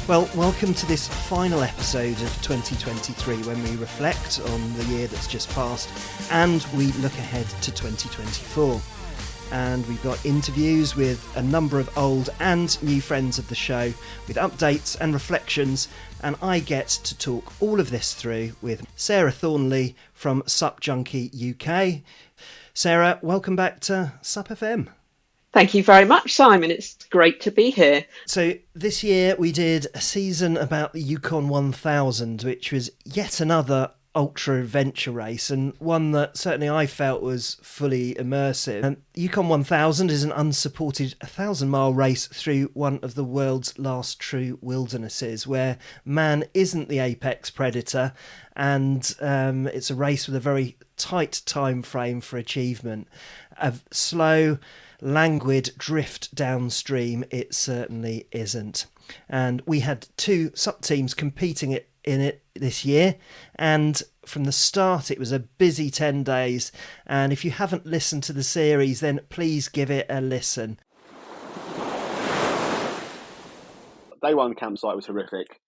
Well, welcome to this final episode of 2023 when we reflect on the year that's just passed and we look ahead to 2024. And we've got interviews with a number of old and new friends of the show with updates and reflections, and I get to talk all of this through with Sarah Thornely from SUP Junkie UK. Sarah, welcome back to SUP FM. Thank you very much, Simon. It's great to be here. So this year we did a season about the Yukon 1000, which was yet another ultra adventure race, and one that certainly I felt was fully immersive. And Yukon 1000 is an unsupported 1,000-mile race through one of the world's last true wildernesses, where man isn't the apex predator, and it's a race with a very tight time frame for achievement. A slow, languid drift downstream it certainly isn't. And we had two SUP teams competing in it this year, and from the start it was a busy 10 days, and if you haven't listened to the series then please give it a listen. Day one campsite was horrific.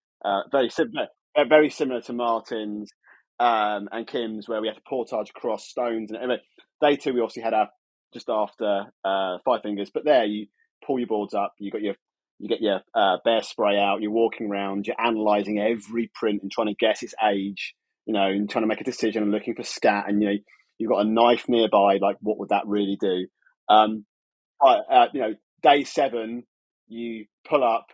Very similar to Martin's and Kim's, where we had to portage across stones. And anyway, day two we obviously had our just after Five Fingers, but there you pull your boards up, you get your bear spray out, you're walking around, you're analysing every print and trying to guess its age, and trying to make a decision and looking for scat, and you've got a knife nearby, like what would that really do? Day 7 you pull up,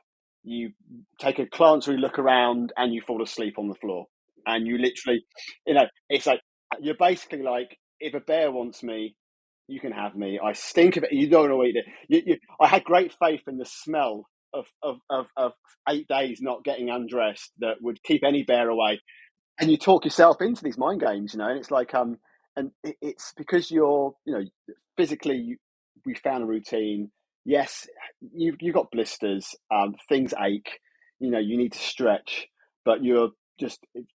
you take a glance-through look around, and you fall asleep on the floor, and you literally, it's like you're basically like, if a bear wants me, you can have me. I stink of it. You don't know what you do. I had great faith in the smell of 8 days not getting undressed that would keep any bear away. And you talk yourself into these mind games, and it's like, and it's because you're, physically, we found a routine. Yes, you got blisters, things ache, you need to stretch, but you're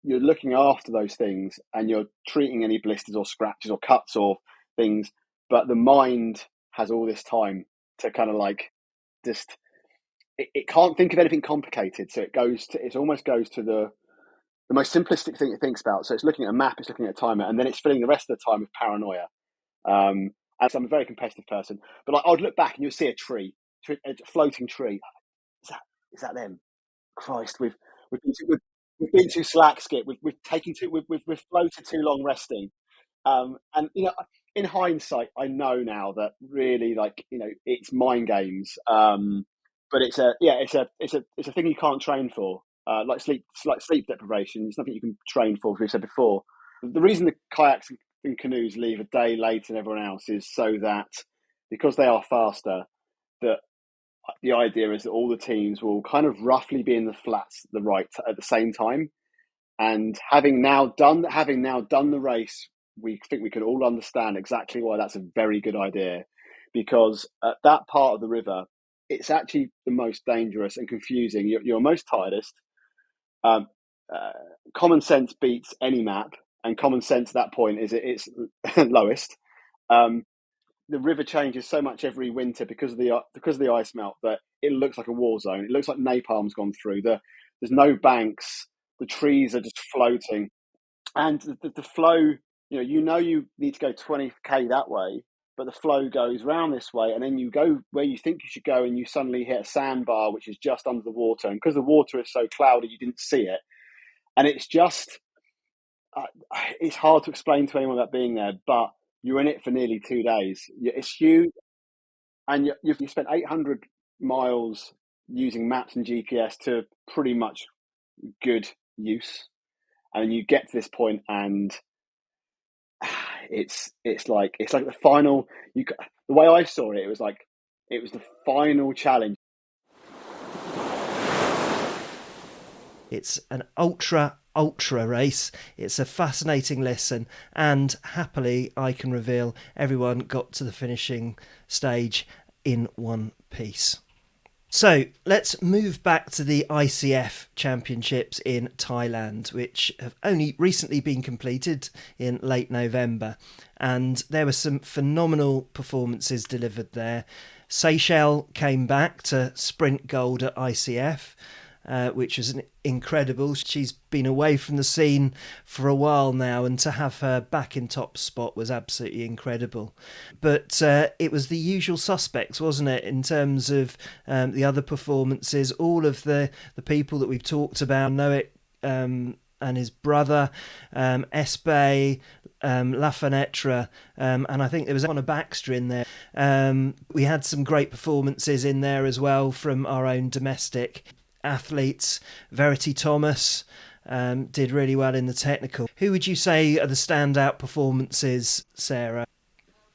looking after those things, and you're treating any blisters or scratches or cuts or things. But the mind has all this time to kind of like just, it can't think of anything complicated. So it almost goes to the most simplistic thing it thinks about. So it's looking at a map, it's looking at a timer, and then it's filling the rest of the time with paranoia. And so I'm a very competitive person, but I would look back and you'll see a floating tree. Is that them? Christ, we've been too slack, Skip. We've floated too long resting. And in hindsight, I know now that really, it's mind games. But it's a thing you can't train for. Like sleep deprivation, it's nothing you can train for. As we said before, the reason the kayaks and canoes leave a day later than everyone else is so that, because they are faster, that the idea is that all the teams will kind of roughly be in the flats at the same time. And having now done the race, we think we can all understand exactly why that's a very good idea, because at that part of the river, it's actually the most dangerous and confusing. You're most tiredest. Common sense beats any map, and common sense at that point is it's lowest. The river changes so much every winter because of the ice melt that it looks like a war zone. It looks like napalm's gone through. There's no banks. The trees are just floating, and the flow. You need to go 20k that way, but the flow goes round this way, and then you go where you think you should go, and you suddenly hit a sandbar which is just under the water, and because the water is so cloudy, you didn't see it, and it's just it's hard to explain to anyone about being there, but you're in it for nearly 2 days. It's huge, and you spent 800 miles using maps and GPS to pretty much good use, and you get to this point, and it's like the final. The way I saw it, it was the final challenge. It's an ultra race. It's a fascinating listen, and happily I can reveal everyone got to the finishing stage in one piece. So let's move back to the ICF Championships in Thailand, which have only recently been completed in late November. And there were some phenomenal performances delivered there. Seychelles came back to sprint gold at ICF. which was incredible. She's been away from the scene for a while now, and to have her back in top spot was absolutely incredible. But it was the usual suspects, wasn't it, in terms of the other performances? All of the people that we've talked about, Noek and his brother, Espe, La Fenetre, and I think there was Connor Baxter in there. We had some great performances in there as well from our own domestic athletes. Verity Thomas did really well in the technical. Who would you say are the standout performances, Sarah?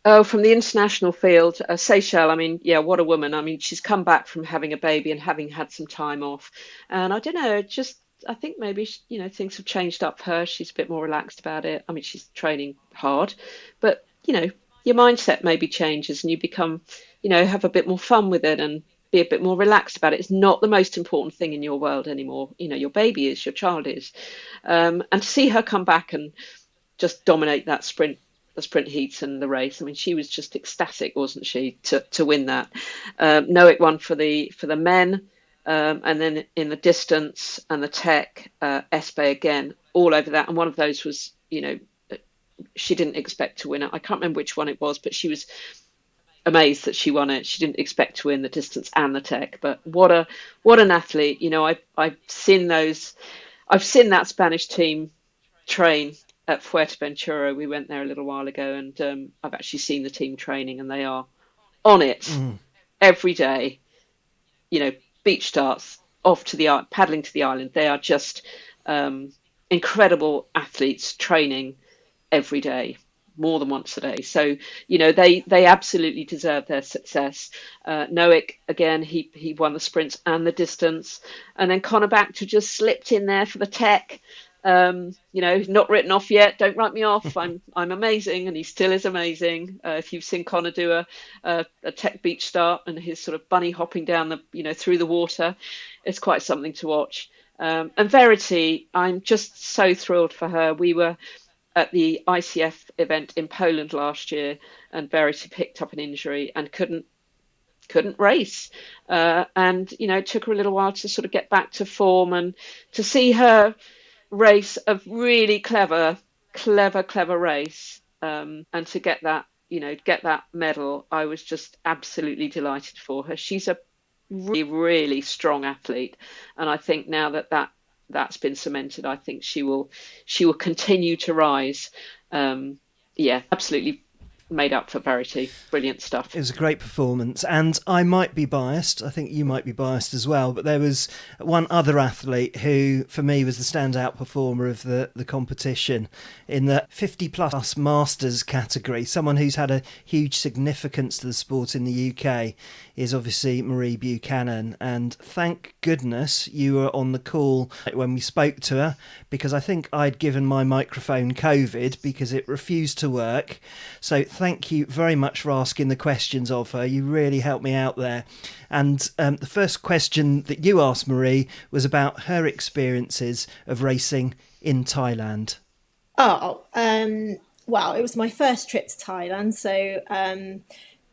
Oh, from the international field, Seychelles, I mean, yeah, what a woman. I mean, she's come back from having a baby and having had some time off. And I don't know, just I think maybe, things have changed up for her. She's a bit more relaxed about it. I mean, she's training hard, but, your mindset maybe changes and you become, have a bit more fun with it and be a bit more relaxed about it. It's not the most important thing in your world anymore. Your baby is, your child is. And to see her come back and just dominate that sprint, the sprint heats and the race. I mean, she was just ecstatic, wasn't she, to win that? Noek won for the men, and then in the distance and the tech, Espe again, all over that. And one of those was, she didn't expect to win it. I can't remember which one it was, but she was amazed that she won it. She didn't expect to win the distance and the tech. But what an athlete! I've seen those. I've seen that Spanish team train at Fuerteventura. We went there a little while ago, and I've actually seen the team training, and they are on it every day. Beach starts off to the paddling to the island. They are just incredible athletes training every day, more than once a day. So they absolutely deserve their success. Noek again, he won the sprints and the distance, and then Connor Baxter just slipped in there for the tech. Not written off yet. Don't write me off. I'm amazing, and he still is amazing. If you've seen Connor do a tech beach start and his sort of bunny hopping down through the water, it's quite something to watch. And Verity, I'm just so thrilled for her. We were at the ICF event in Poland last year, and Verity picked up an injury and couldn't race, and it took her a little while to sort of get back to form, and to see her race a really clever race, and to get that medal, I was just absolutely delighted for her. She's a really, really strong athlete, and I think now that's been cemented, I think she will continue to rise. Absolutely made up for Verity. Brilliant stuff. It was a great performance, and I might be biased, I think you might be biased as well, but there was one other athlete who for me was the standout performer of the competition in the 50 plus masters category. Someone who's had a huge significance to the sport in the UK is obviously Marie Buchanan, and thank goodness you were on the call when we spoke to her, because I think I'd given my microphone COVID because it refused to work. So thank you very much for asking the questions of her. You really helped me out there. And the first question that you asked Marie was about her experiences of racing in Thailand. Well, it was my first trip to Thailand, so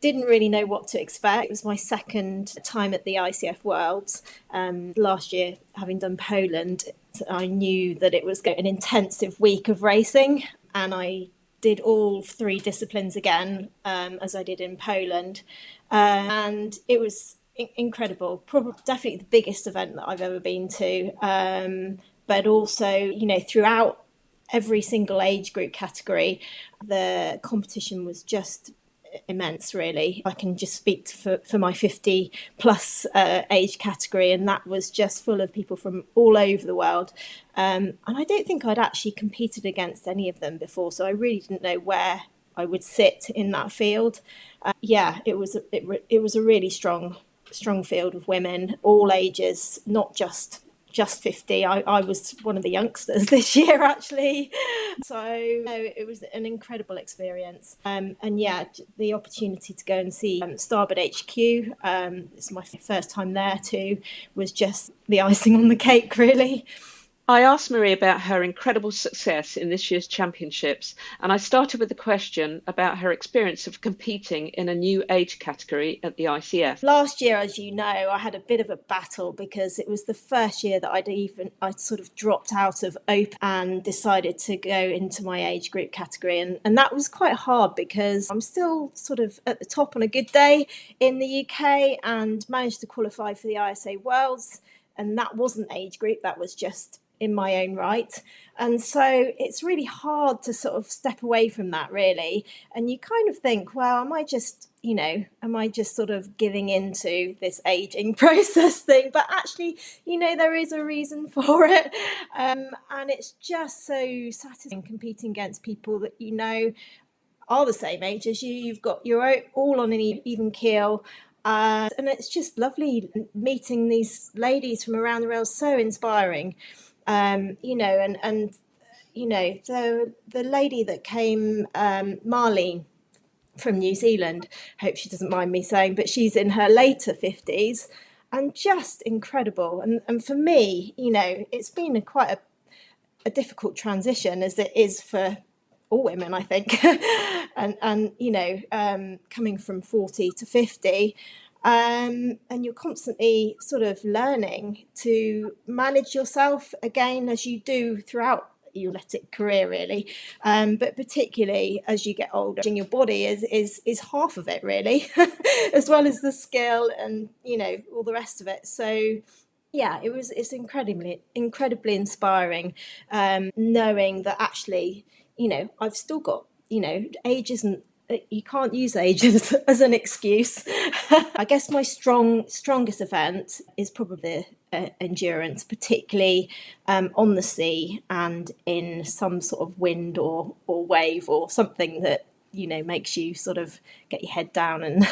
didn't really know what to expect. It was my second time at the ICF Worlds. Last year, having done Poland, I knew that it was an intensive week of racing, and I did all three disciplines again, as I did in Poland, and it was incredible. Probably definitely the biggest event that I've ever been to, but also throughout every single age group category, the competition was just immense, really. I can just speak for my 50 plus age category, and that was just full of people from all over the world, and I don't think I'd actually competed against any of them before, so I really didn't know where I would sit in that field. It was a really strong field of women, all ages, not just 50. I was one of the youngsters this year, actually. So it was an incredible experience. The opportunity to go and see Starboard HQ, it's my first time there too, was just the icing on the cake, really. I asked Marie about her incredible success in this year's championships, and I started with a question about her experience of competing in a new age category at the ICF. Last year, as you know, I had a bit of a battle because it was the first year that I'd sort of dropped out of Open and decided to go into my age group category. And that was quite hard because I'm still sort of at the top on a good day in the UK and managed to qualify for the ISA Worlds. And that wasn't age group, that was just in my own right. And so it's really hard to sort of step away from that, really. And you kind of think, well, am I just sort of giving into this aging process thing? But actually, there is a reason for it. And it's just so satisfying competing against people that are the same age as you. You've got you're all on an even keel. And it's just lovely meeting these ladies from around the world, so inspiring. The lady that came, Marlene from New Zealand, hope she doesn't mind me saying, but she's in her later 50s and just incredible. And for me, it's been quite a difficult transition, as it is for all women, I think. Coming from 40 to 50, and you're constantly sort of learning to manage yourself again, as you do throughout your athletic career, really, but particularly as you get older, your body is half of it, really, as well as the skill and all the rest of it. So yeah, it's incredibly inspiring, knowing that actually I've still got age isn't, you can't use age as an excuse. I guess my strongest event is probably endurance, particularly on the sea and in some sort of wind or wave or something that makes you sort of get your head down and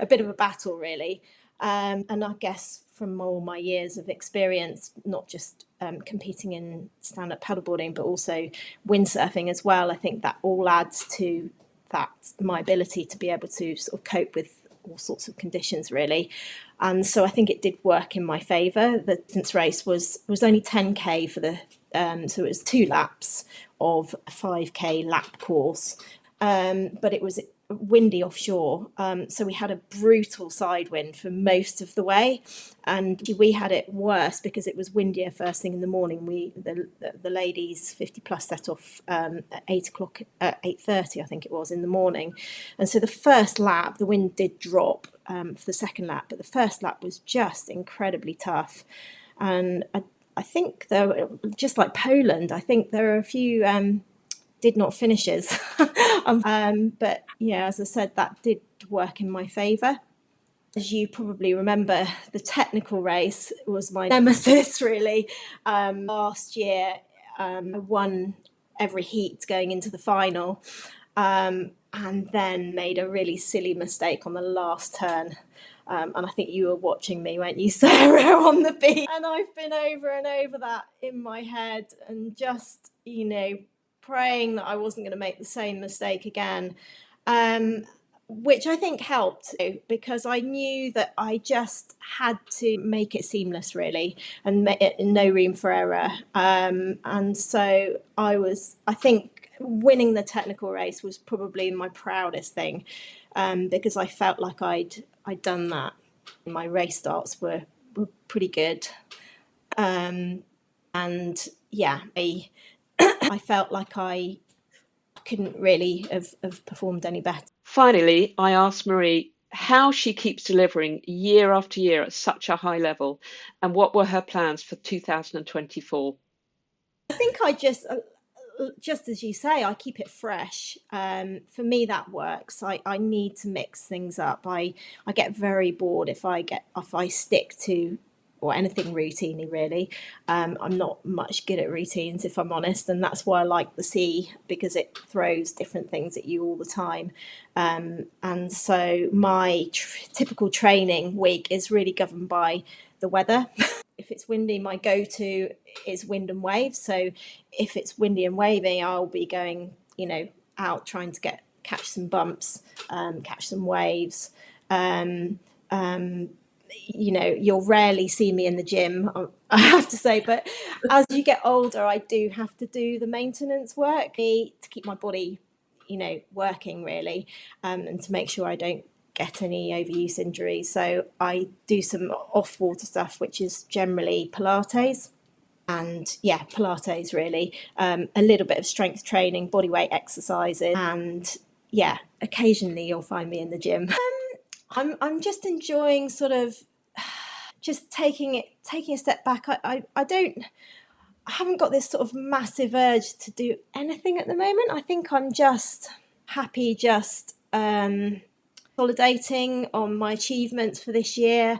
a bit of a battle, really. And I guess from all my years of experience, not just competing in stand-up paddleboarding, but also windsurfing as well, I think that all adds to that, my ability to be able to sort of cope with all sorts of conditions, really. And so I think it did work in my favour. The distance race was only 10k for the so it was 2 laps of a 5k lap course, but it was windy offshore, so we had a brutal side wind for most of the way, and we had it worse because it was windier first thing in the morning. The ladies 50 plus set off at 8:30 I think it was in the morning, and so the first lap the wind did drop for the second lap, but the first lap was just incredibly tough. And I think there, just like Poland, I think there are a few did not finishes. But yeah, as I said, that did work in my favour. As you probably remember, the technical race was my nemesis, really. Last year, I won every heat going into the final, and then made a really silly mistake on the last turn. And I think you were watching me, weren't you, Sarah, on the beach? And I've been over and over that in my head and just, praying that I wasn't going to make the same mistake again, which I think helped because I knew that I just had to make it seamless, really, and no room for error. And so I think winning the technical race was probably my proudest thing, because I felt like I'd done that. My race starts were pretty good, and yeah, I felt like I couldn't really have performed any better. Finally, I asked Marie how she keeps delivering year after year at such a high level, and what were her plans for 2024. I think I just as you say, I keep it fresh. For me, that works. I need to mix things up. I get very bored if I stick to or anything routinely, really. I'm not much good at routines, if I'm honest, and that's why I like the sea, because it throws different things at you all the time. And so my typical training week is really governed by the weather. If it's windy, my go-to is wind and waves. So if it's windy and wavy, I'll be going, out trying to catch some bumps, catch some waves. You'll rarely see me in the gym. I have to say. But as you get older, I do have to do the maintenance work to keep my body, working really, and to make sure I don't get any overuse injuries. So I do some off-water stuff, which is generally Pilates. And Pilates really, a little bit of strength training, body weight exercises, and occasionally you'll find me in the gym. I'm just enjoying sort of just taking a step back. I haven't got this sort of massive urge to do anything at the moment. I think I'm just happy, consolidating on my achievements for this year.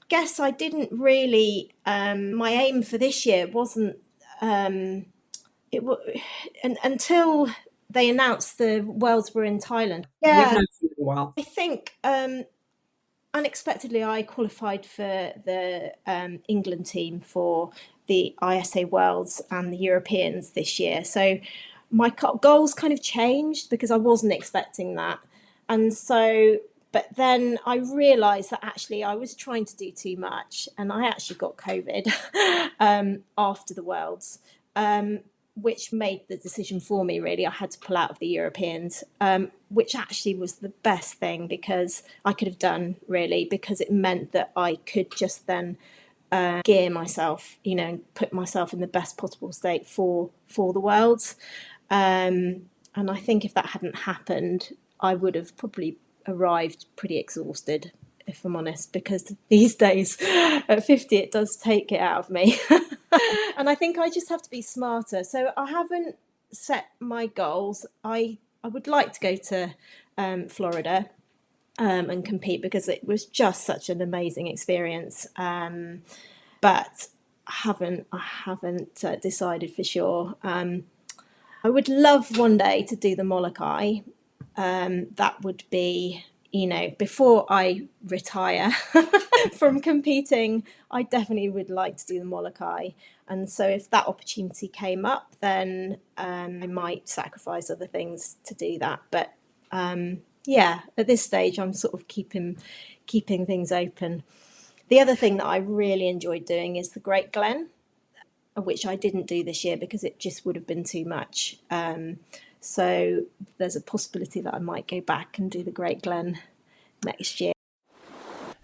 Guess I didn't really. My aim for this year wasn't until they announced the Worlds were in Thailand. Yeah, we've known for a while. I think unexpectedly I qualified for the England team for the ISA Worlds and the Europeans this year. So my goals kind of changed because I wasn't expecting that, and so. But then I realised that actually I was trying to do too much, and I actually got COVID after the Worlds, which made the decision for me, really. I had to pull out of the Europeans, which actually was the best thing because I could have done, really, because it meant that I could just then gear myself, and put myself in the best possible state for the Worlds. And I think if that hadn't happened, I would have probably arrived pretty exhausted, if I'm honest, because these days at 50 it does take it out of me. And I think I just have to be smarter. So I haven't set my goals. I would like to go to Florida and compete because it was just such an amazing experience, but I haven't decided for sure. I would love one day to do the Molokai. That would be, before I retire from competing, I definitely would like to do the Molokai. And so if that opportunity came up, then I might sacrifice other things to do that. But at this stage, I'm sort of keeping things open. The other thing that I really enjoyed doing is the Great Glen, which I didn't do this year because it just would have been too much. So there's a possibility that I might go back and do the Great Glen next year.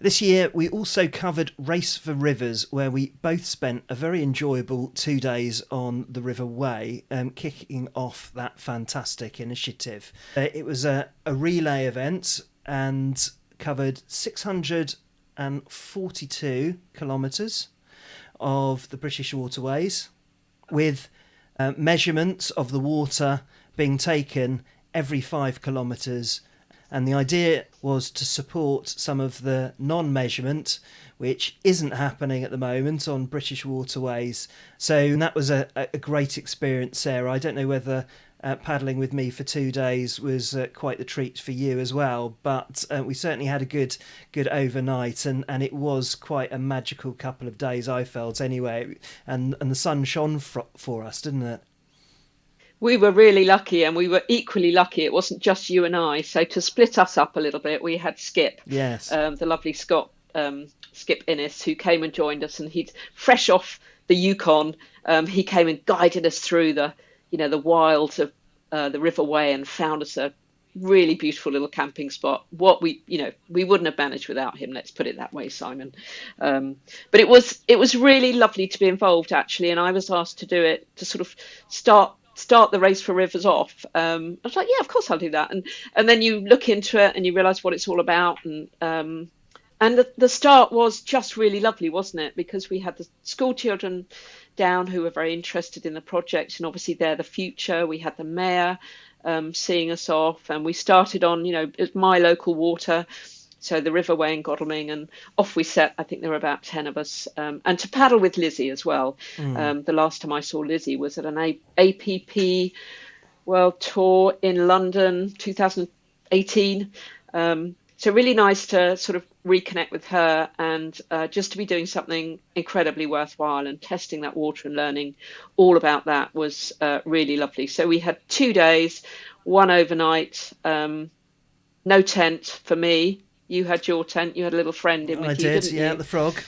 This year, we also covered Race for Rivers, where we both spent a very enjoyable 2 days on the River Wey, kicking off that fantastic initiative. It was a relay event and covered 642 kilometres of the British waterways, with measurements of the water being taken every 5 kilometres, and the idea was to support some of the non-measurement, which isn't happening at the moment on British waterways. So that was a great experience, Sarah. I don't know whether paddling with me for 2 days was quite the treat for you as well, but we certainly had a good overnight, and it was quite a magical couple of days, I felt anyway, and the sun shone for us, didn't it? We were really lucky, and we were equally lucky it wasn't just you and I. So to split us up a little bit, we had Skip, yes, the lovely Scott, Skip Innes, who came and joined us, and he'd fresh off the Yukon. He came and guided us through the wilds of the River Wey and found us a really beautiful little camping spot. What we wouldn't have managed without him. Let's put it that way, Simon. But it was really lovely to be involved, actually, and I was asked to do it to sort of start the Race for Rivers off. I was like, yeah, of course I'll do that. And then you look into it and you realise what it's all about. And the start was just really lovely, wasn't it? Because we had the school children down who were very interested in the project, and obviously they're the future. We had the mayor seeing us off, and we started on, my local water, so the River Wey in Godalming, and off we set. I think there were about 10 of us, and to paddle with Lizzie as well. The last time I saw Lizzie was at an APP World Tour in London, 2018. So really nice to sort of reconnect with her, and just to be doing something incredibly worthwhile and testing that water and learning all about that was really lovely. So we had 2 days, one overnight, no tent for me. You had your tent. You had a little friend in with you, didn't you? The frog.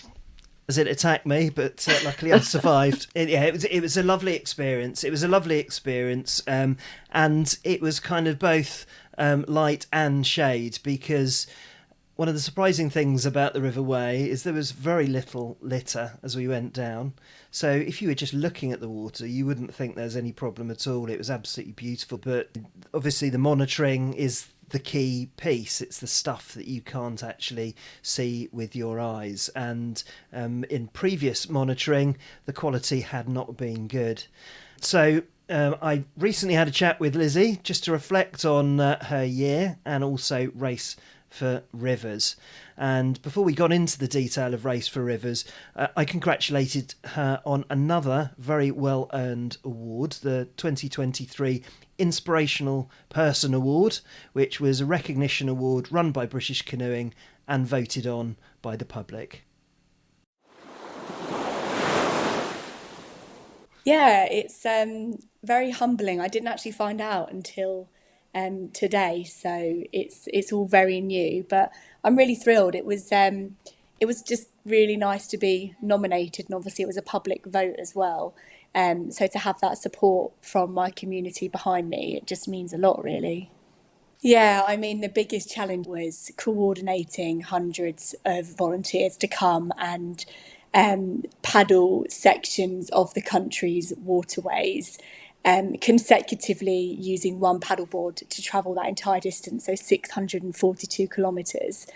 as it attacked me, but luckily I survived. It was a lovely experience. It was a lovely experience, and it was kind of both light and shade, because one of the surprising things about the River Wey is there was very little litter as we went down. So if you were just looking at the water, you wouldn't think there's any problem at all. It was absolutely beautiful. But obviously the monitoring is the key piece. It's the stuff that you can't actually see with your eyes. And in previous monitoring, the quality had not been good. So I recently had a chat with Lizzie just to reflect on her year and also Race for Rivers. And before we got into the detail of Race for Rivers, I congratulated her on another very well-earned award, the 2023 Inspirational Person Award, which was a recognition award run by British Canoeing and voted on by the public. Yeah, it's very humbling. I didn't actually find out until today, so it's all very new. But I'm really thrilled. It was just really nice to be nominated, and obviously it was a public vote as well. So to have that support from my community behind me, it just means a lot, really. Yeah, I mean, the biggest challenge was coordinating hundreds of volunteers to come and paddle sections of the country's waterways consecutively using one paddleboard to travel that entire distance, so 642 kilometres.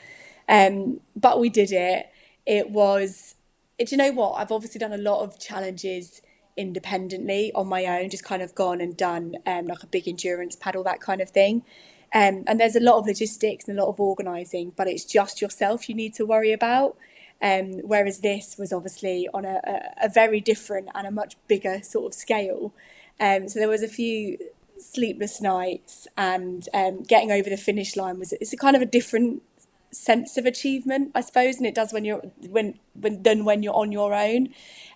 But we did it. Do you know what? I've obviously done a lot of challenges independently on my own, just kind of gone and done like a big endurance paddle, that kind of thing. And there's a lot of logistics and a lot of organising, but it's just yourself you need to worry about. Whereas this was obviously on a very different and a much bigger sort of scale. So there was a few sleepless nights, and getting over the finish line it's a kind of a different sense of achievement, I suppose, and it does when you're on your own,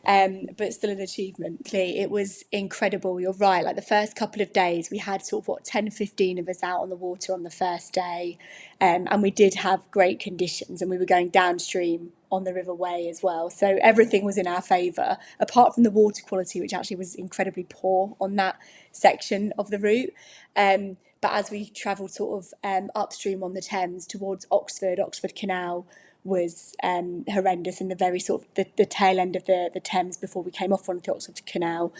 but it's still an achievement. It was incredible. You're right, like the first couple of days we had sort of 10-15 of us out on the water on the first day, and we did have great conditions, and we were going downstream on the River Wey as well, so everything was in our favour, apart from the water quality, which actually was incredibly poor on that section of the route. But as we travelled sort of upstream on the Thames towards Oxford Canal was horrendous in the very sort of the tail end of the Thames before we came off onto the Oxford Canal.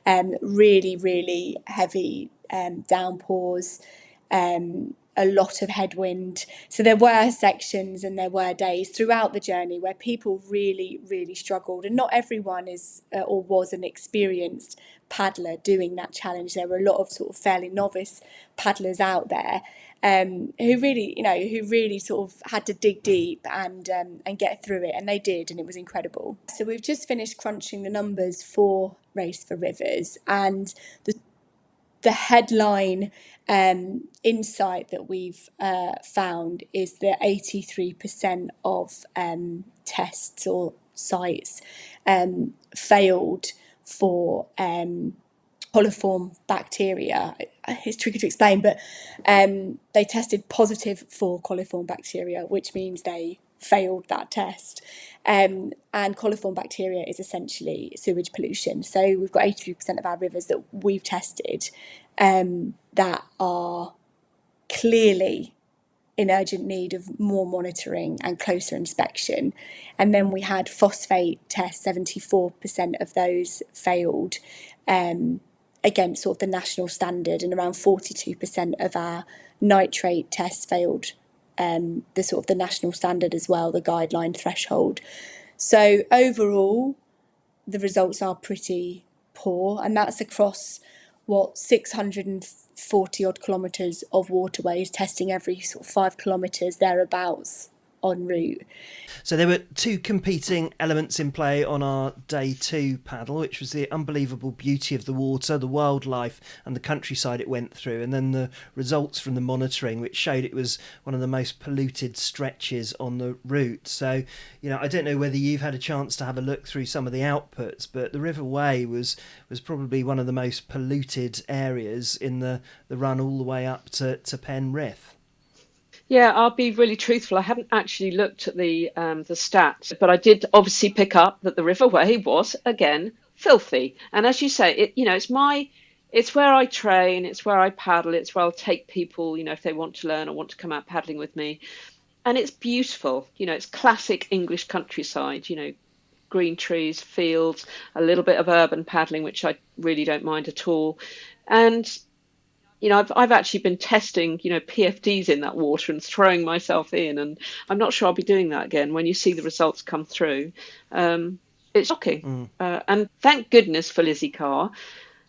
Really, really heavy downpours, a lot of headwind. So there were sections and there were days throughout the journey where people really, really struggled. And not everyone is or was an experienced paddler doing that challenge. There were a lot of sort of fairly novice paddlers out there who really sort of had to dig deep and get through it, and they did, and it was incredible. So we've just finished crunching the numbers for Race for Rivers, and the headline insight that we've found is that 83% of tests or sites failed for coliform bacteria. It's tricky to explain, but they tested positive for coliform bacteria, which means they failed that test. And coliform bacteria is essentially sewage pollution. So we've got 83% of our rivers that we've tested that are clearly in urgent need of more monitoring and closer inspection. And then we had phosphate tests, 74% of those failed against sort of the national standard, and around 42% of our nitrate tests failed the sort of the national standard as well, the guideline threshold. So overall, the results are pretty poor, and that's across 640 odd kilometres of waterways, testing every sort of 5 kilometres thereabouts en route. So there were two competing elements in play on our day 2 paddle, which was the unbelievable beauty of the water, the wildlife and the countryside it went through, and then the results from the monitoring, which showed it was one of the most polluted stretches on the route. So, I don't know whether you've had a chance to have a look through some of the outputs, but the River Wey was probably one of the most polluted areas in the run all the way up to Penrith. Yeah, I'll be really truthful. I haven't actually looked at the stats, but I did obviously pick up that the Riverway was again filthy. And as you say, it's where I train, it's where I paddle, it's where I'll take people, if they want to learn or want to come out paddling with me. And it's beautiful. It's classic English countryside. Green trees, fields, a little bit of urban paddling, which I really don't mind at all. And I've actually been testing, PFDs in that water and throwing myself in, and I'm not sure I'll be doing that again. When you see the results come through, it's shocking. And thank goodness for Lizzie Carr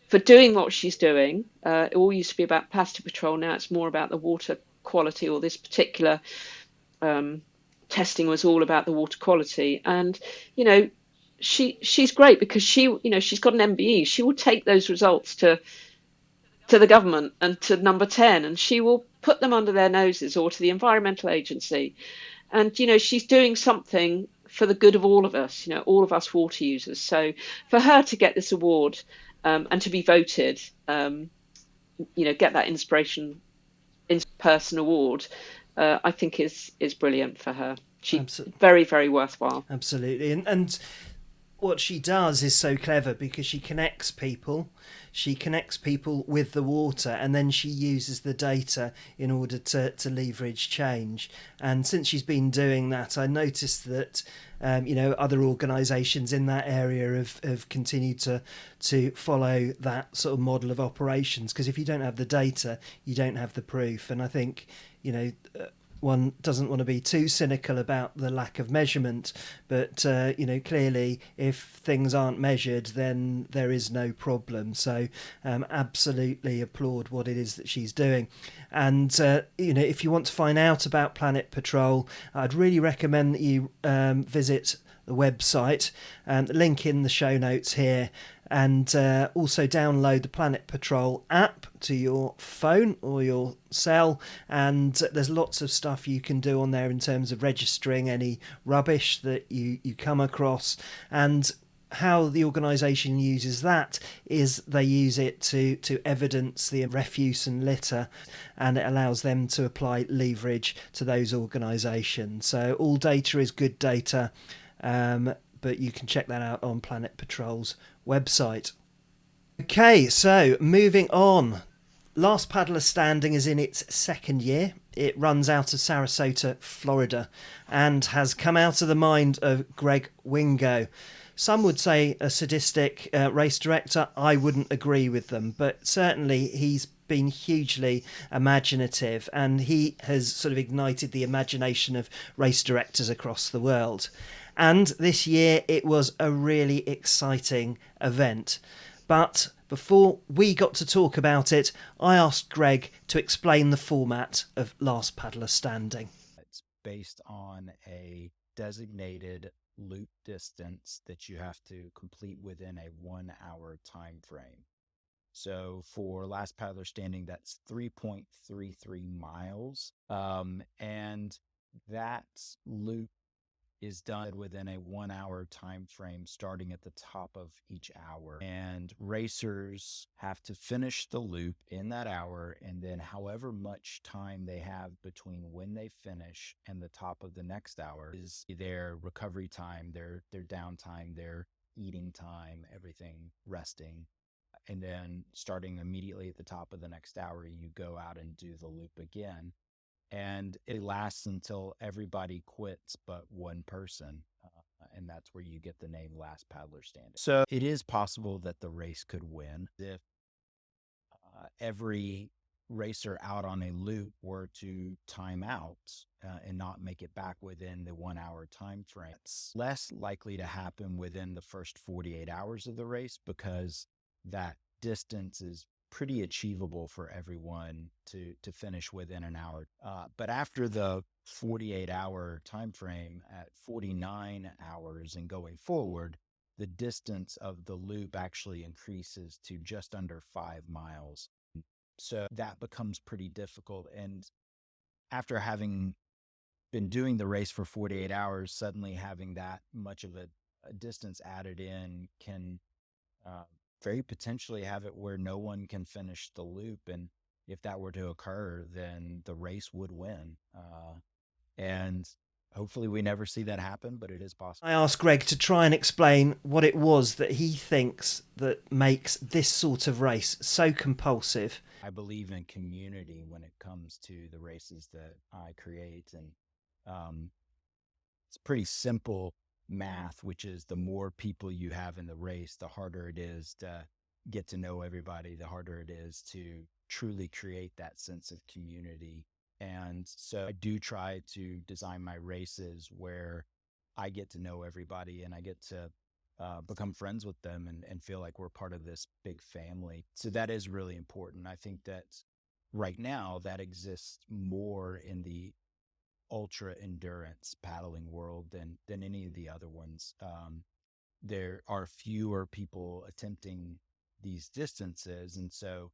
for doing what she's doing. It all used to be about plastic patrol. Now it's more about the water quality, or this particular testing was all about the water quality. And she's great because she's got an MBE. She will take those results to the government and to number 10, and she will put them under their noses, or to the environmental agency. And she's doing something for the good of all of us, all of us water users. So for her to get this award, and to be voted, get that inspiration in person award, I think is brilliant for her. She's very, very worthwhile. Absolutely. And what she does is so clever, because she connects people with the water, and then she uses the data in order to leverage change. And since she's been doing that, I noticed that other organisations in that area have continued to follow that sort of model of operations, because if you don't have the data, you don't have the proof. And I think one doesn't want to be too cynical about the lack of measurement, but clearly if things aren't measured, then there is no problem. So absolutely applaud what it is that she's doing. And if you want to find out about Planet Patrol, I'd really recommend that you visit the website, link in the show notes here, and also download the Planet Patrol app to your phone or your cell. And there's lots of stuff you can do on there in terms of registering any rubbish that you come across. And how the organisation uses that is they use it to evidence the refuse and litter, and it allows them to apply leverage to those organisations. So all data is good data, but you can check that out on Planet Patrol's website. Okay, so moving on. Last Paddler Standing is in its second year. It runs out of Sarasota, Florida, and has come out of the mind of Greg Wingo. Some would say a sadistic race director. I wouldn't agree with them, but certainly he's been hugely imaginative, and he has sort of ignited the imagination of race directors across the world. And this year it was a really exciting event. But before we got to talk about it, I asked Greg to explain the format of Last Paddler Standing. It's based on a designated loop distance that you have to complete within a 1 hour time frame. So for Last Paddler Standing, that's 3.33 miles. And that loop is done within a 1 hour time frame starting at the top of each hour, and racers have to finish the loop in that hour, and then however much time they have between when they finish and the top of the next hour is their recovery time, their downtime, their eating time, everything, resting. And then starting immediately at the top of the next hour, you go out and do the loop again. And it lasts until everybody quits but one person. And that's where you get the name Last Paddler Standing. So it is possible that the race could win if every racer out on a loop were to time out and not make it back within the 1 hour time frame. It's less likely to happen within the first 48 hours of the race, because that distance is pretty achievable for everyone to finish within an hour. But after the 48-hour time frame, at 49 hours and going forward, the distance of the loop actually increases to just under 5 miles. So that becomes pretty difficult. And after having been doing the race for 48 hours, suddenly having that much of a distance added in can very potentially have it where no one can finish the loop. And if that were to occur, then the race would win. And hopefully we never see that happen, but it is possible. I asked Greg to try and explain what it was that he thinks that makes this sort of race so compulsive. I believe in community when it comes to the races that I create. And it's pretty simple math, which is the more people you have in the race, the harder it is to get to know everybody, the harder it is to truly create that sense of community. And so I do try to design my races where I get to know everybody and I get to become friends with them and feel like we're part of this big family. So that is really important. I think that right now that exists more in the ultra endurance paddling world than any of the other ones. There are fewer people attempting these distances, and so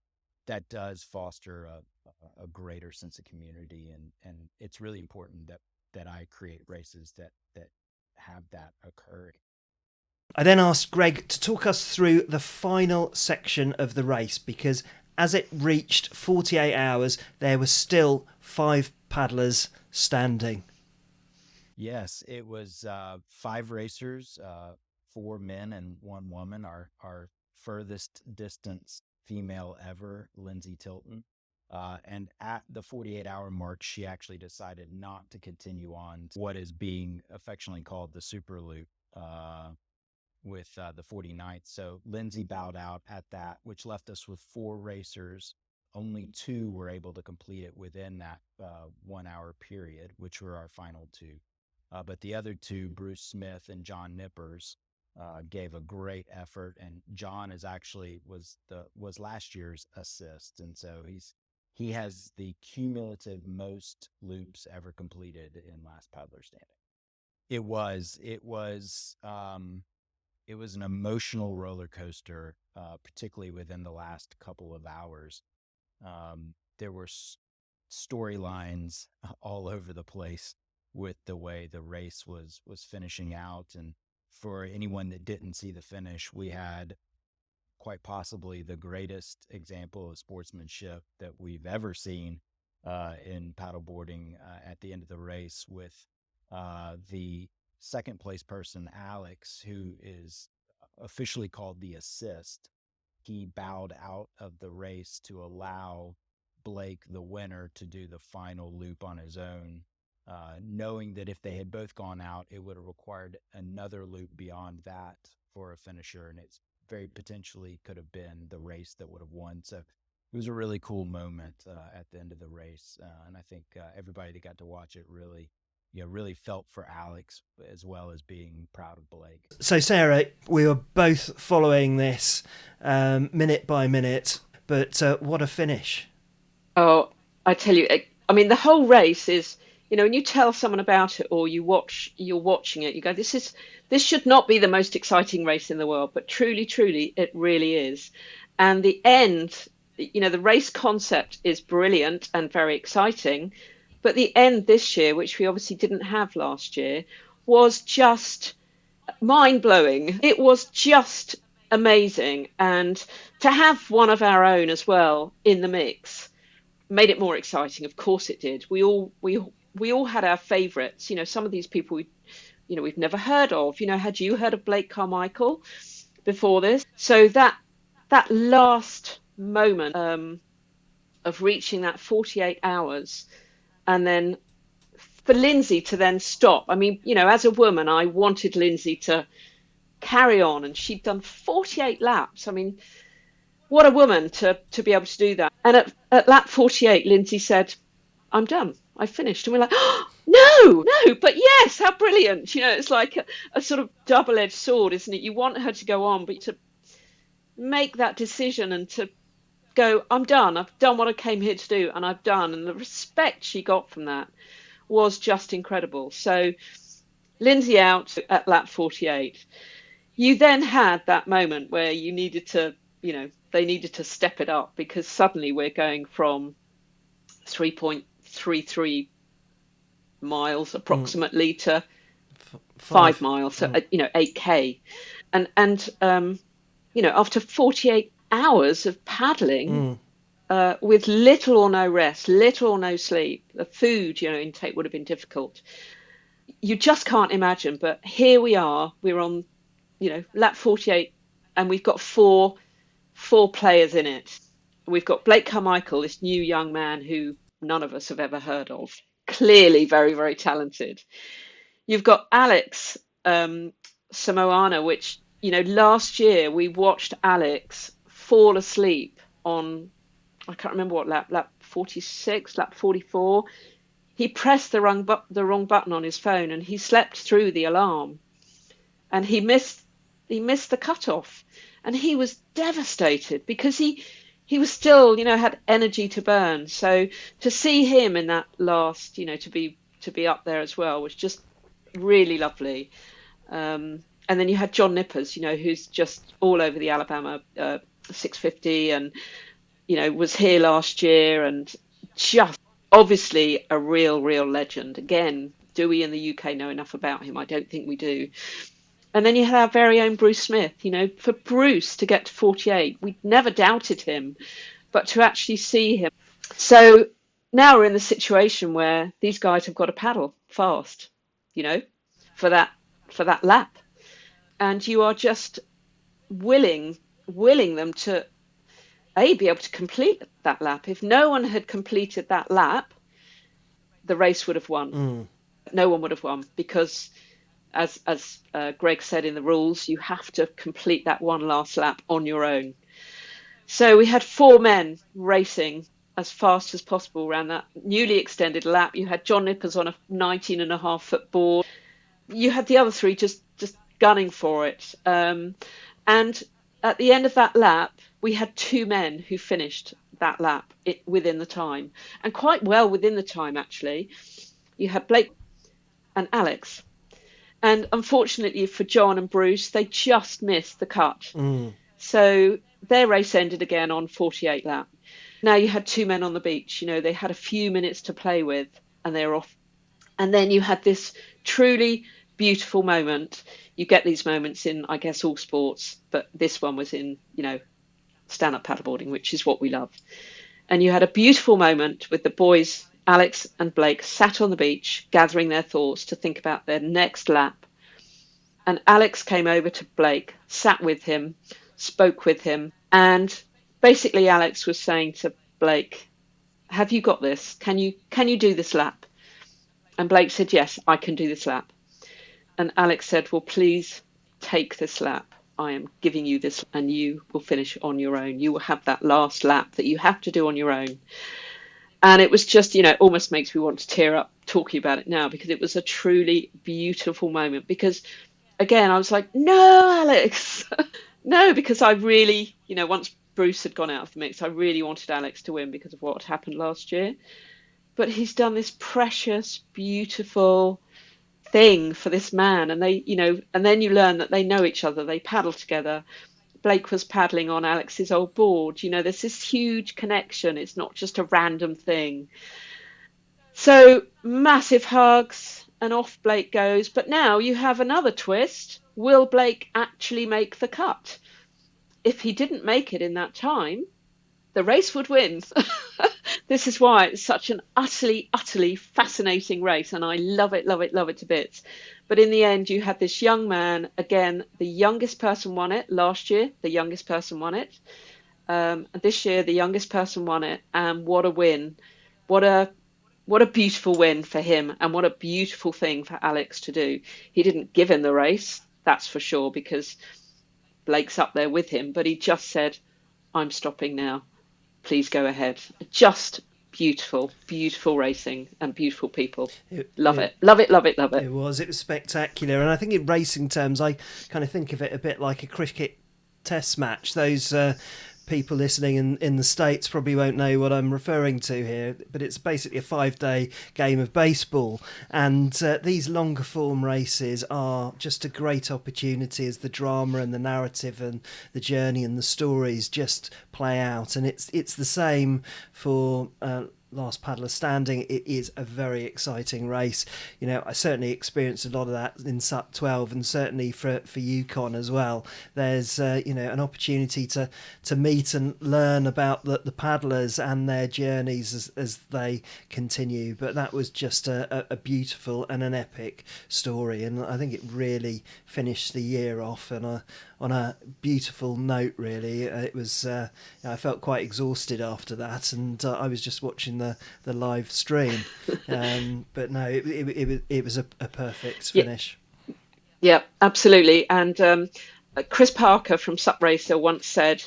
that does foster a greater sense of community, and it's really important that I create races that have that occurring. I then asked Greg to talk us through the final section of the race, because as it reached 48 hours, there were still 5 paddlers standing. Yes, it was 5 racers, 4 men and 1 woman. Our furthest distance female ever, Lindsay Tilton. And at the 48-hour mark, she actually decided not to continue on what is being affectionately called the Super Loop with the 49th. So Lindsay bowed out at that, which left us with 4 racers. Only 2 were able to complete it within that 1 hour period, which were our final 2. But the other 2, Bruce Smith and John Nippers, gave a great effort. And John is actually was last year's assist, and so he has the cumulative most loops ever completed in Last Paddler Standing. It was an emotional roller coaster, particularly within the last couple of hours. There were storylines all over the place with the way the race was finishing out. And for anyone that didn't see the finish, we had quite possibly the greatest example of sportsmanship that we've ever seen in paddleboarding at the end of the race, with the second place person, Alex, who is officially called the assist. He bowed out of the race to allow Blake, the winner, to do the final loop on his own, knowing that if they had both gone out, it would have required another loop beyond that for a finisher, and it's very potentially could have been the race that would have won. So it was a really cool moment at the end of the race, and I think everybody that got to watch it really felt for Alex, as well as being proud of Blake. So Sarah, we were both following this minute by minute, but what a finish. Oh, I tell you, I mean, the whole race is, when you tell someone about it or you're watching it, you go, this should not be the most exciting race in the world, but truly, truly, it really is. And the end, the race concept is brilliant and very exciting, but the end this year, which we obviously didn't have last year, was just mind-blowing. It was just amazing. And to have one of our own as well in the mix made it more exciting. Of course it did. We all had our favourites. Some of these people we've never heard of. Had you heard of Blake Carmichael before this? So that last moment of reaching that 48 hours, and then for Lindsay to then stop. I mean, as a woman, I wanted Lindsay to carry on, and she'd done 48 laps. I mean, what a woman to be able to do that. And at lap 48, Lindsay said, "I'm done. I finished." And we're like, "Oh, no, but yes, how brilliant." It's like a sort of double-edged sword, isn't it? You want her to go on, but to make that decision and to go, "I'm done. I've done what I came here to do, and I've done." And the respect she got from that was just incredible. So Lindsay out at lap 48. You then had that moment where you needed to, they needed to step it up, because suddenly we're going from 3.33 miles approximately to 5 miles, so 8k, and after 48 hours of paddling, with little or no rest, little or no sleep. The food, intake would have been difficult. You just can't imagine. But here we are. We're on, lap 48, and we've got four players in it. We've got Blake Carmichael, this new young man who none of us have ever heard of. Clearly very, very talented. You've got Alex Samoana, which, last year we watched Alex fall asleep on, I can't remember what lap 46, lap 44. He pressed the wrong button on his phone and he slept through the alarm, and he missed the cutoff, and he was devastated because he was still, had energy to burn. So to see him in that last, to be up there as well was just really lovely. And then you had John Nippers, who's just all over the Alabama 650, and was here last year, and just obviously a real legend. Again, do we in the UK know enough about him? I don't think we do. And then you had our very own Bruce Smith. For Bruce to get to 48, we never doubted him, but to actually see him. So now we're in the situation where these guys have got to paddle fast, for that lap, and you are just willing them to be able to complete that lap. If no one had completed that lap, the race would have won. No one would have won, because as Greg said in the rules, you have to complete that one last lap on your own. So we had 4 men racing as fast as possible around that newly extended lap. You had John Nippers on a 19.5-foot board. You had the other 3 just gunning for it. And at the end of that lap, we had 2 men who finished that lap within the time, and quite well within the time, actually. You had Blake and Alex. And unfortunately for John and Bruce, they just missed the cut. So their race ended again on 48 lap. Now you had 2 men on the beach. They had a few minutes to play with, and they were off. And then you had this truly beautiful moment. You get these moments in, I guess, all sports, but this one was in, stand-up paddleboarding, which is what we love. And you had a beautiful moment with the boys, Alex and Blake, sat on the beach, gathering their thoughts to think about their next lap. And Alex came over to Blake, sat with him, spoke with him, and basically Alex was saying to Blake, have you got this? Can you do this lap? And Blake said, yes, I can do this lap. And Alex said, well, please take this lap. I am giving you this, and you will finish on your own. You will have that last lap that you have to do on your own. And it was just, almost makes me want to tear up talking about it now, because it was a truly beautiful moment. Because, again, I was like, no, Alex. No, because I really, once Bruce had gone out of the mix, I really wanted Alex to win because of what happened last year. But he's done this precious, beautiful thing for this man. And they, and then you learn that they know each other. They paddle together. Blake was paddling on Alex's old board. There's this huge connection. It's not just a random thing. So massive hugs, and off Blake goes. But now you have another twist. Will Blake actually make the cut? If he didn't make it in that time, the race would win. This is why it's such an utterly fascinating race, and I love it to bits. But in the end, you had this young man, again, the youngest person won it. Last year, the youngest person won it. And this year, the youngest person won it. And what a win. What a beautiful win for him, and what a beautiful thing for Alex to do. He didn't give him the race, that's for sure, because Blake's up there with him, but he just said, I'm stopping now. Please go ahead. Just beautiful racing and beautiful people. Love it. It was spectacular. And I think in racing terms, I kind of think of it a bit like a cricket test match. Those people listening in the States probably won't know what I'm referring to here, but it's basically a 5-day game of baseball. And these longer form races are just a great opportunity as the drama and the narrative and the journey and the stories just play out. And it's the same for Last Paddler Standing. It is a very exciting race. You know, I certainly experienced a lot of that in SUP 12, and certainly for Yukon as well. There's you know, an opportunity to meet and learn about the paddlers and their journeys as they continue. But that was just a beautiful and an epic story, and I think it really finished the year off on a beautiful note. Really, it was. I felt quite exhausted after that, and I was just watching the live stream. But no, it was a perfect finish. Yeah, absolutely. And Chris Parker from SUP Racer once said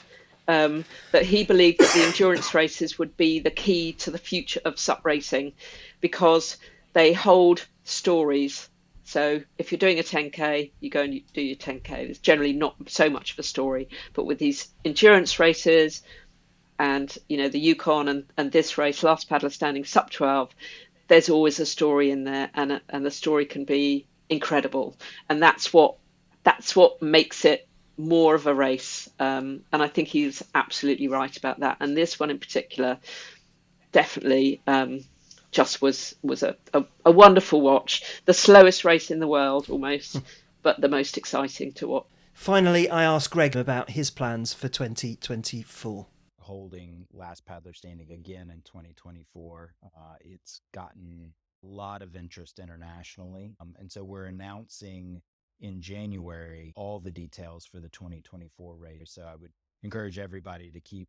that he believed that the endurance races would be the key to the future of SUP racing, because they hold stories. So if you're doing a 10K, you go and you do your 10K. There's generally not so much of a story. But with these endurance races and, you know, the Yukon and this race, Last Paddler Standing, SUP 12, there's always a story in there, and the story can be incredible. And that's what makes it more of a race. And I think he's absolutely right about that. And this one in particular definitely just was a wonderful watch. The slowest race in the world almost, but the most exciting to watch. Finally, I asked Greg about his plans for 2024. Holding Last Paddler Standing again in 2024. It's gotten a lot of interest internationally. And so we're announcing in January all the details for the 2024 race. So I would encourage everybody to keep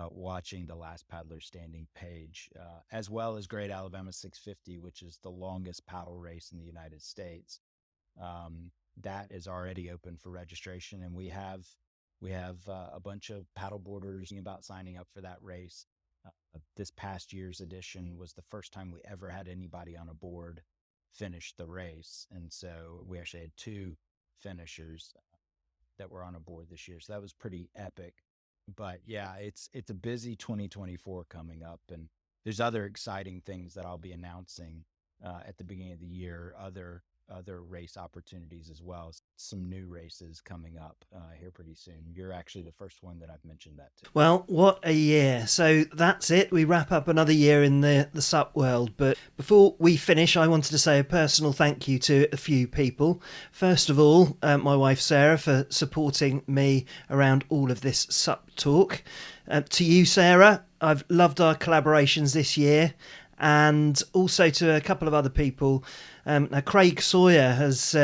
watching the Last Paddler Standing page, as well as Great Alabama 650, which is the longest paddle race in the United States. That is already open for registration, and we have a bunch of paddleboarders about signing up for that race. This past year's edition was the first time we ever had anybody on a board finish the race, and so we actually had 2 finishers that were on a board this year. So that was pretty epic. But yeah, it's a busy 2024 coming up, and there's other exciting things that I'll be announcing at the beginning of the year. Other race opportunities as well. Some new races coming up here pretty soon. You're actually the first one that I've mentioned that to. Well, what a year. So that's it. We wrap up another year in the SUP world. But before we finish, I wanted to say a personal thank you to a few people. First of all, my wife Sarah, for supporting me around all of this SUP talk. To you, Sarah, I've loved our collaborations this year. And also to a couple of other people. Now, Craig Sawyer has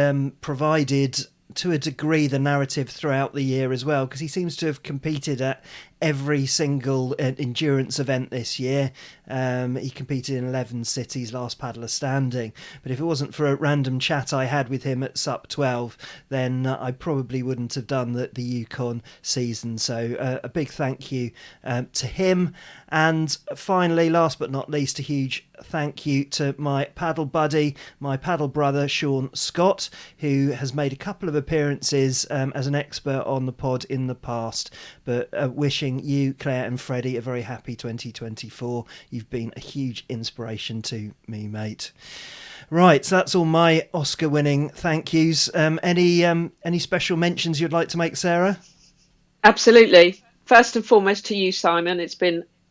provided, to a degree, the narrative throughout the year as well, because he seems to have competed at every single endurance event this year. He competed in 11 cities, Last Paddler Standing. But if it wasn't for a random chat I had with him at SUP 12, then I probably wouldn't have done the Yukon season. So a big thank you to him. And finally, last but not least, a huge thank you to my paddle buddy, my paddle brother, Sean Scott, who has made a couple of appearances as an expert on the pod in the past. But wishing you, Claire and Freddie, a very happy 2024. You've been a huge inspiration to me, mate. Right, so that's all my Oscar-winning thank yous. Any special mentions you'd like to make, Sarah? Absolutely. First and foremost to you, Simon.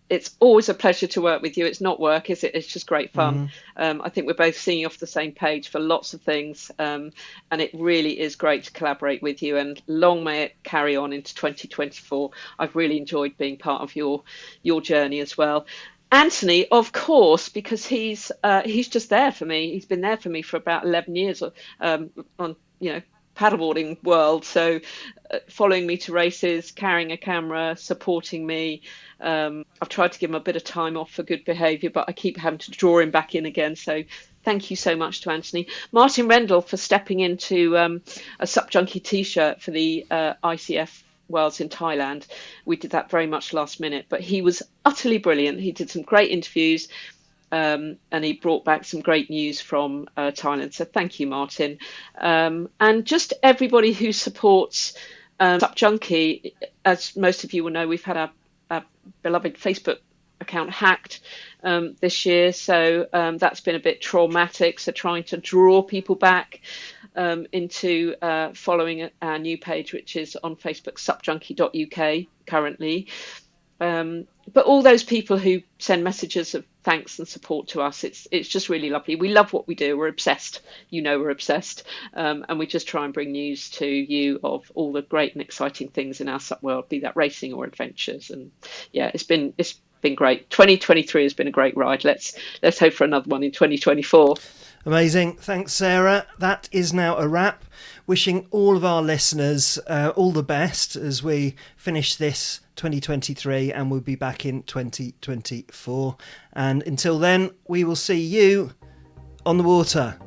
It's always a pleasure to work with you. It's not work, is it? It's just great fun. I think we're both singing off the same page for lots of things. And it really is great to collaborate with you. And long may it carry on into 2024. I've really enjoyed being part of your journey as well. Anthony, of course, because he's just there for me. He's been there for me for about 11 years on, paddleboarding world. So following me to races, carrying a camera, supporting me. I've tried to give him a bit of time off for good behaviour, but I keep having to draw him back in again. So thank you so much to Anthony. Martin Rendell for stepping into a SUP Junkie t-shirt for the ICF Worlds in Thailand. We did that very much last minute, but he was utterly brilliant. He did some great interviews. And he brought back some great news from Thailand. So thank you, Martin. And just everybody who supports SUP Junkie. As most of you will know, we've had our beloved Facebook account hacked this year. So that's been a bit traumatic. So trying to draw people back into following our new page, which is on Facebook, supjunkie.uk currently. But all those people who send messages of thanks and support to us. It's just really lovely. We love what we do. We're obsessed. We're obsessed, and we just try and bring news to you of all the great and exciting things in our SUP world, be that racing or adventures. And yeah, it's been great. 2023 has been a great ride. Let's hope for another one in 2024. Amazing. Thanks, Sarah. That is now a wrap. Wishing all of our listeners all the best as we finish this 2023, and we'll be back in 2024. And until then, we will see you on the water.